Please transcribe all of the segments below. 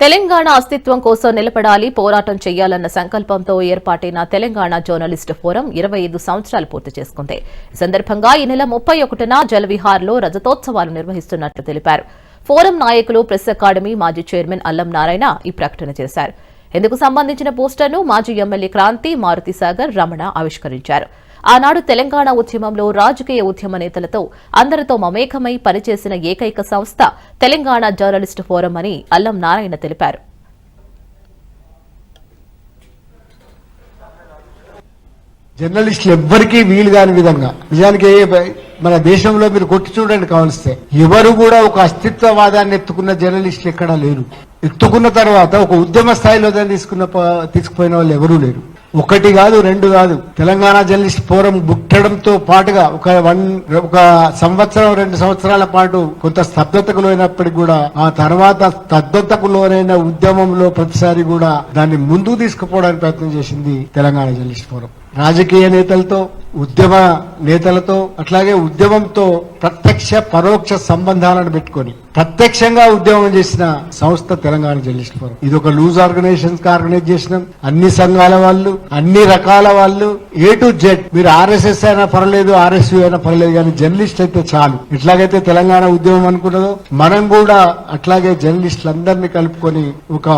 తెలంగాణ అస్తిత్వం కోసం నిలబడాలి, పోరాటం చేయాలన్న సంకల్పంతో ఏర్పాటైన తెలంగాణ జర్నలిస్టు ఫోరం 25 సంవత్సరాలు పూర్తి చేసుకుంది. ఈ సందర్భంగా ఈ నెల 31న జలవిహార్లో రజతోత్సవాలు నిర్వహిస్తున్నట్లు తెలిపారు. ఫోరం నాయకులు, ప్రెస్ అకాడమీ మాజీ చైర్మన్ అల్లం నారాయణ ఈ ప్రకటన చేశారు. ఇందుకు సంబంధించిన పోస్టర్ను మాజీ ఎమ్మెల్యే క్రాంతి, మారుతిసాగర్, రమణ ఆవిష్కరించారు. ఆనాడు తెలంగాణ ఉద్యమంలో రాజకీయ ఉద్యమ నేతలతో అందరితో మమేకమై పనిచేసిన ఏకైక సంస్థ తెలంగాణ జర్నలిస్టు ఫోరం అని అల్లం నారాయణ తెలిపారు. జర్నలిస్టులు ఎవ్వరికీ వీలు కాని విధంగా, నిజానికి మన దేశంలో మీరు కొట్టి చూడండి కావలిస్తే, ఎవరు కూడా ఒక అస్తిత్వవాదాన్ని ఎత్తుకున్న జర్నలిస్టులు ఎక్కడా లేరు. ఎత్తుకున్న తర్వాత ఒక ఉద్యమ స్థాయిలో తీసుకుపోయిన వాళ్ళు ఎవరూ లేరు. ఒకటి కాదు, రెండు కాదు. తెలంగాణ జర్నలిస్ట్ ఫోరం పుట్టడంతో పాటుగా ఒక సంవత్సరం, 2 సంవత్సరాల పాటు కొంత స్తబ్దతకు లోనప్పటికీ కూడా ఆ తర్వాత స్తబ్దతకు లోనైన ఉద్యమంలో ప్రతిసారి కూడా దాన్ని ముందుకు తీసుకుపోవడానికి ప్రయత్నం చేసింది తెలంగాణ జర్నలిస్ట్ ఫోరం. రాజకీయ నేతలతో, ఉద్యమ నేతలతో, అట్లాగే ఉద్యమంతో ప్రత్యక్ష పరోక్ష సంబంధాలను పెట్టుకొని ప్రత్యక్షంగా ఉద్యమం చేసిన సంస్థ తెలంగాణ జర్నలిస్ట్ ఫోరం. ఇది ఒక లూజ్ ఆర్గనైజేషన్స్ ఆర్గనైజ్ చేసినాం. అన్ని సంఘాల వాళ్ళు, అన్ని రకాల వాళ్ళు, A to Z. మీరు RSS అయినా పర్లేదు, RSU అయినా పర్లేదు, కానీ జర్నలిస్ట్ అయితే చాలు. ఎట్లాగైతే తెలంగాణ ఉద్యమం అనుకున్నదో మనం కూడా అట్లాగే జర్నలిస్టులందరినీ కలుపుకొని ఒక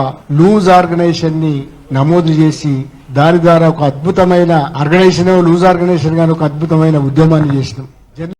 లూజ్ ఆర్గనైజేషన్ ని నమోదు చేసి దాని ద్వారా ఒక అద్భుతమైన ఆర్గనైజేషన్, లూజ్ ఆర్గనైజేషన్ గాని ఒక అద్భుతమైన ఉద్యమాన్ని చేసినాం.